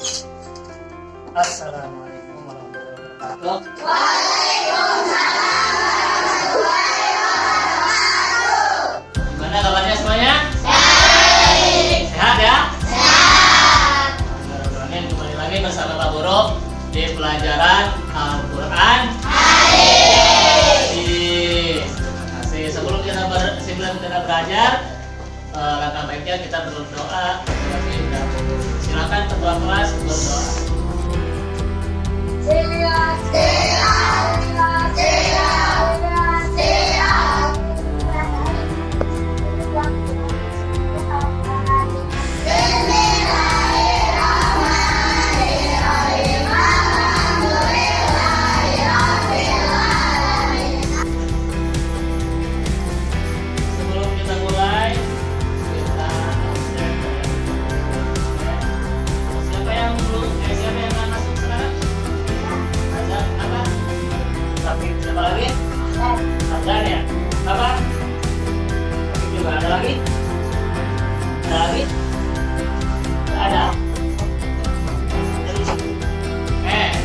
Assalamualaikum warahmatullahi wabarakatuh. Gimana kabarnya semuanya? Sehat ya? Sehat. Kembali lagi bersama Pak Guru di pelajaran Al-Quran. Terima kasih. Sebelum kita belajar, langkah baiknya kita berdoa. Silakan ketua kelas berdoa. Sebelum kita mulai, kita siapa yang nggak masuk sekarang? Ada apa? Tapi siapa lagi? Ada ya? Apa? Tapi juga ada lagi? Ada lagi? Nggak ada.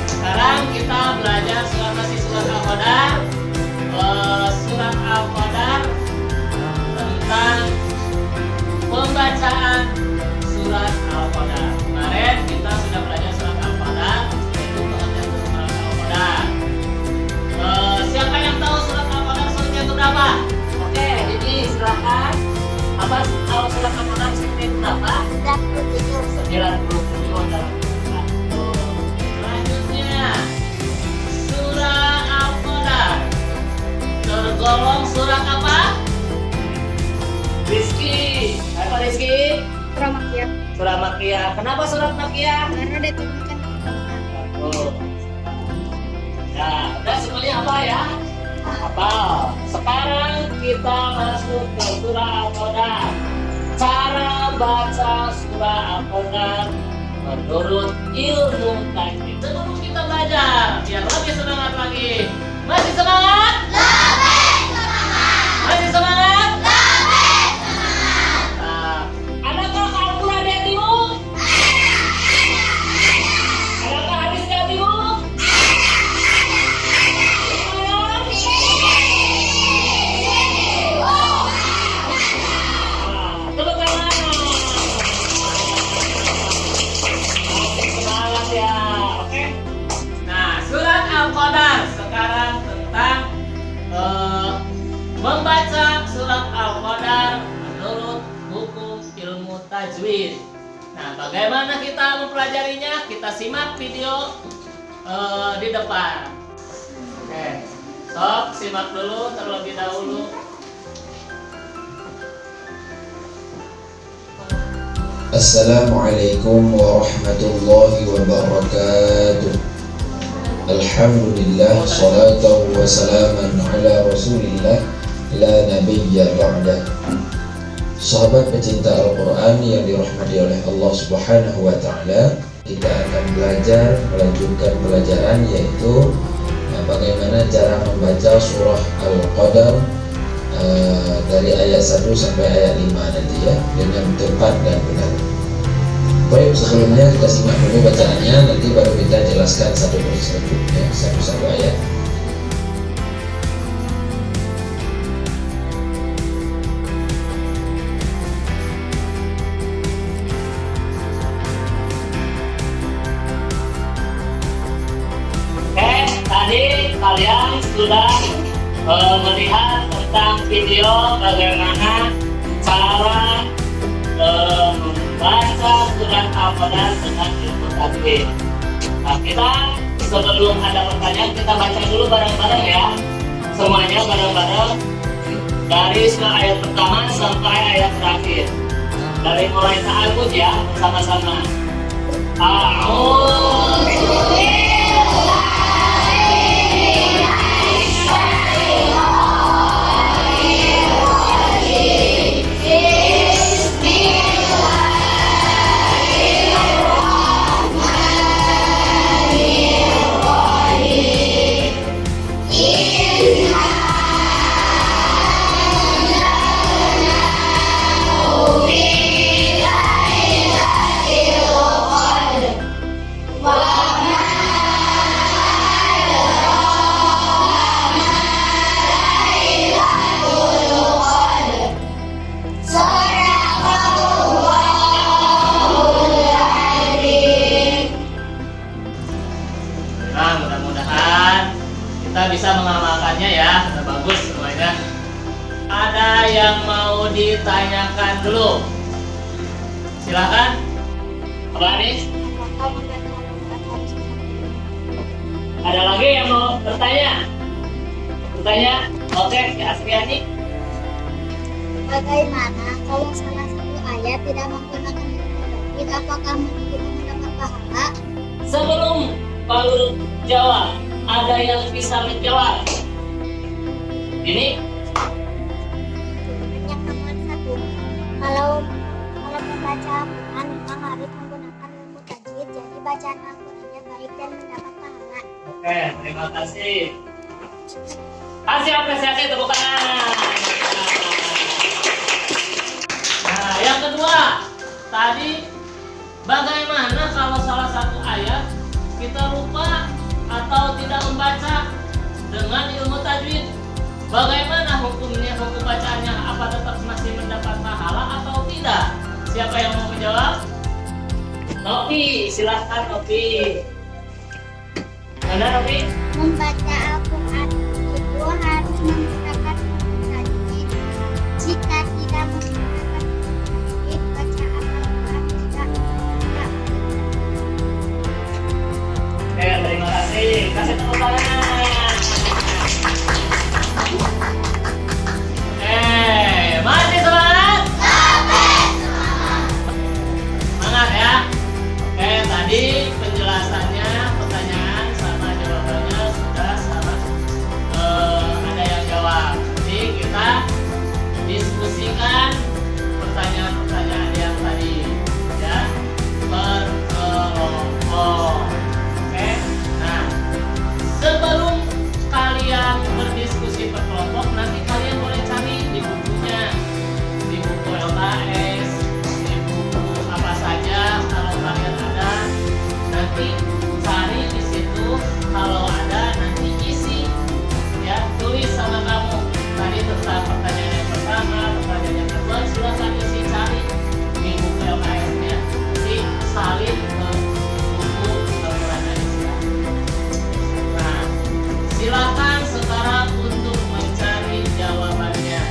Sekarang kita belajar surat Al-Qadar. Surat Al-Qadar tentang pembacaan surat Al-Qadar. Kemarin kita sudah belajar surat Al-Qadar, yaitu pengertian surat Al-Qadar. Siapa yang tahu surat Al-Qadar suratnya itu berapa? Oke, jadi silakan. Apa tahu surat Al-Qadar suratnya itu berapa? 97 dalam selanjutnya surah Al-Qadar tergolong surat apa? Rizki. Apa Rizki? Surah Makkiyah. Surah Makkiyah. Kenapa surat Makkiyah? Karena diturunkan di Mekah. Oh. Nah, udah semuanya apa ya? Apa? Sekarang kita masuk ke surah Al-Qadar. Cara baca surah Al-Qadar menurut ilmu tajwid. Sebelum kita belajar, biar lebih semangat lagi. Masih semangat? Masih semangat? Nah, adakah Al-Quran di hatimu? Adakah hadis di hatimu? Tepuk tangan. Masih semangat ya, oke? Nah, surat Al-Qadar sekarang tentang membaca surat Al-Qadar menurut hukum ilmu tajwid. Nah, bagaimana kita mempelajarinya? Kita simak video di depan. Oke, sok simak dulu terlebih dahulu. Assalamualaikum warahmatullahi wabarakatuh. Alhamdulillah, salatu wa salaman ala rasulillah, la nabiyya ba'dah. Sahabat pecinta Al-Quran yang dirahmati oleh Allah Subhanahu wa Ta'ala, kita akan belajar melanjutkan pelajaran, yaitu bagaimana cara membaca surah Al-Qadar dari ayat 1 sampai ayat 5 nanti ya, dengan tepat dan benar. Baik, sebelumnya kita simak dulu bacaannya, nanti baru kita jelaskan satu persatu ya, satu-satu ayat. Tadi kalian sudah melihat tentang video bagaimana cara membaca surat Al-Qadar dengan ilmu tajwid. Nah, kita sebelum ada pertanyaan, kita baca dulu bareng-bareng ya. Semuanya bareng-bareng dari surah ayat pertama sampai ayat terakhir. Dari mulai ta'awudz ya, bersama-sama. ditanyakan dulu. Silakan. Apa nih? Apakah membaca Al-Quran harus mengerti? Ada lagi yang mau bertanya? Bertanya? Oke, Asriani. Bagaimana kalau salah satu ayat tidak menggunakan ilmu tajwid, apakah kita mendapat pahala? Sebelum Pak jawab, ada yang bisa menjawab? Ini Yang nomor satu, kalau membaca Al-Quran memang harus menggunakan ilmu tajwid, jadi bacaan Al-Qurannya baik dan mendapat pahala. oke, terima kasih. Kasih apresiasi tepuk tangan. Nah, yang kedua, tadi bagaimana kalau salah satu ayat kita lupa atau tidak membaca dengan ilmu tajwid? Bagaimana hukumnya, hukum bacaannya? Apa tetap masih mendapat pahala atau tidak? Siapa yang mau menjawab? Nopi, silahkan Nopi. Mana Nopi? Membaca Al-Quran itu harus menggunakan ilmu tajwid. Jika tidak menggunakan ilmu tajwid, bacaan Al-Quran tidak. Oke, terima kasih. Kasih tepuk tangan. Masih semangat? Semangat ya. Oke, tadi penjelasannya, pertanyaan sama jawabannya sudah sama. Ada yang jawab. Jadi kita diskusikan pertanyaan-pertanyaan yang tadi ya, berkelompok. Oke. Nah, sebelum kalian berdiskusi berkelompok, nanti kalian boleh cari di bukunya, di buku LKS, di buku apa saja kalau kalian ada, nanti cari di situ. Kalau ada nanti isi ya, tulis sama kamu tadi tentang pertanyaan yang pertama, pertanyaan yang kedua, silakan isi, cari di buku LKS nya, nanti salin ke buku Al-Quran Islam. Nah, silakan sekarang untuk mencari jawabannya.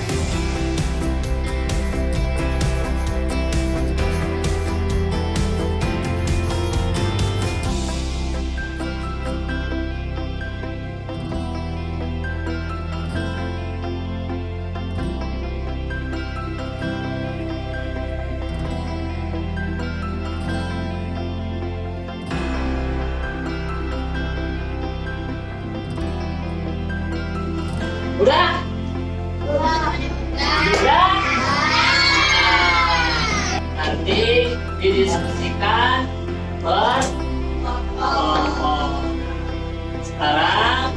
Udah? Udah? Nanti didiskusikan berkelompok. Sekarang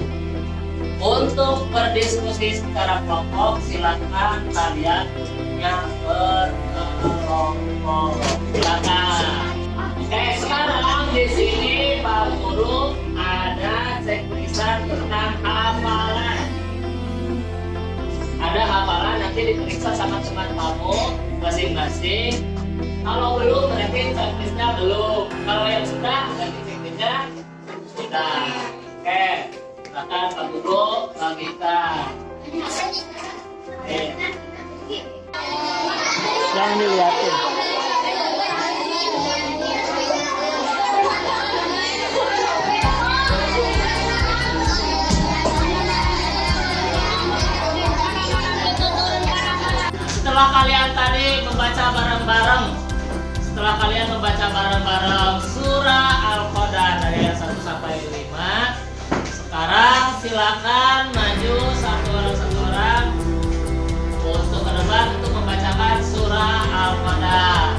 untuk berdiskusi secara kelompok, silakan kalian yang berkelompok. Silakan. Oke, sekarang di sini Pak Guru ada checklist tentang hafalan. Ada hafalan nanti diperiksa sama teman kamu masing-masing. Kalau belum berarti checklistnya belum. Kalau yang sudah berarti checklistnya sudah. Oke, silakan Pak Guru bagikan. Oke. Jangan dilihatin. Setelah kalian tadi membaca bareng-bareng surah Al-Qadar dari ayat 1 sampai 5, sekarang silakan maju satu orang untuk ke depan untuk membacakan surah Al-Qadar.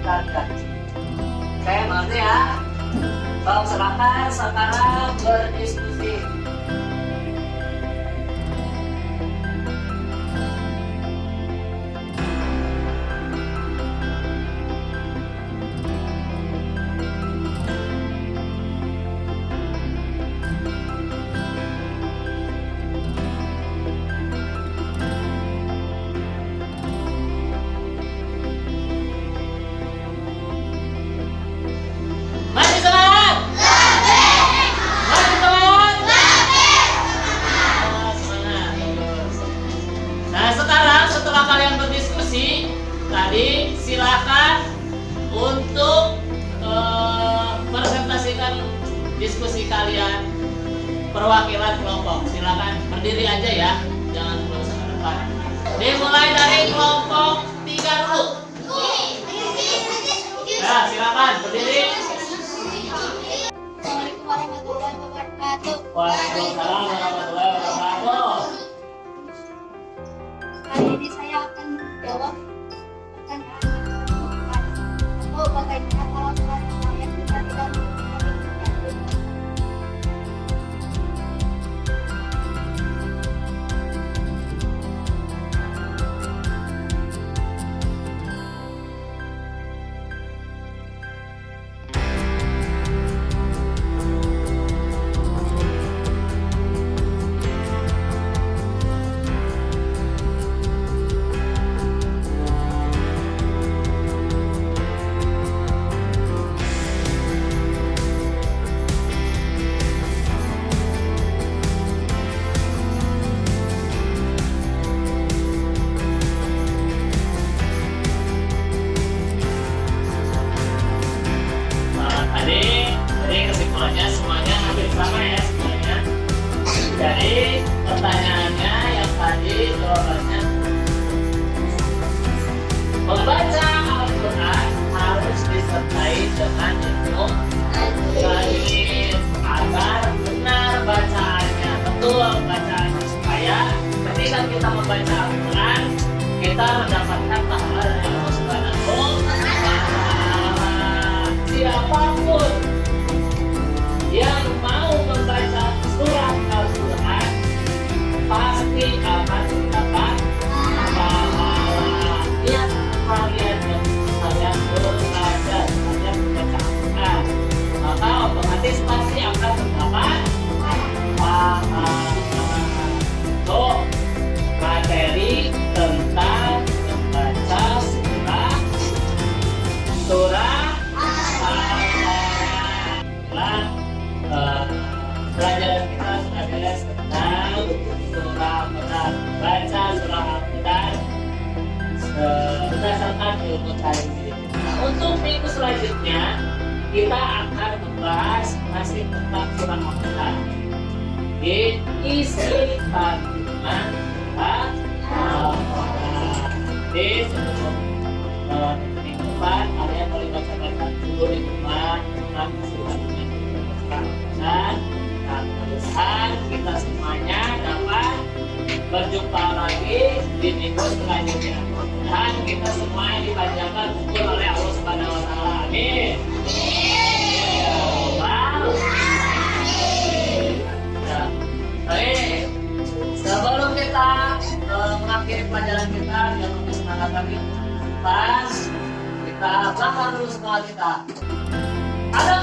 tingkatkan. Oke, mengerti ya? Bang, silakan sekarang berdiskusi. Masih semangat? Masih semangat? Oh, semangat. Bagus. Nah, sekarang setelah kalian berdiskusi, tadi silakan untuk presentasikan diskusi kalian perwakilan kelompok. Silakan berdiri aja ya, jangan terus ke depan. Dimulai dari kelompok 3 dulu. Ya, silakan berdiri. Assalamualaikum warahmatullahi wabarakatuh. Waalaikumsalam warahmatullahi wabarakatuh. Kali ini saya akan menjawab pertanyaan yang diajukan. Oh, bagaimana kalau suara saya kita tidak mengetahui? Tadi kesimpulannya semuanya hampir sama ya semuanya. Jadi pertanyaannya yang tadi jawabannya membaca Al-Quran harus disertai dengan ilmu tajwid agar benar bacaannya, betul bacaannya, supaya ketika kita membaca Al-Quran kita mendapatkan pahala dari Allah Subhanahu wa Ta'ala. Siapapun yang mau membaca surat Al-Quran pasti akan mendapat pahala. Lihat kalian yang kalian belajar, kalian membaca Al-Quran, maka otomatis pasti akan mendapat pahala. Tuh, materi tentang membaca surah pelajaran kita sudah beres tentang surah Al-Quran. Baca surah Al-Quran berdasarkan ilmu tajwid. Nah, untuk minggu selanjutnya kita akan membahas masih tentang surah Al-Quran. Isi kandungan Al-Quran. Jadi sebelum minggu depan kalian boleh baca-baca dulu di rumah tentang isi kandungan Al-Quran. Dan mudah-mudahan kita semuanya dapat berjumpa lagi di minggu selanjutnya. Mudah-mudahan kita semuanya dipanjangkan umur oleh Allah Subhanahu wa Ta'ala. Amin. Baik, sebelum kita mengakhiri pelajaran kita, jangan lupa semangat lagi. Pas kita bakar dulu sekolah kita. Ada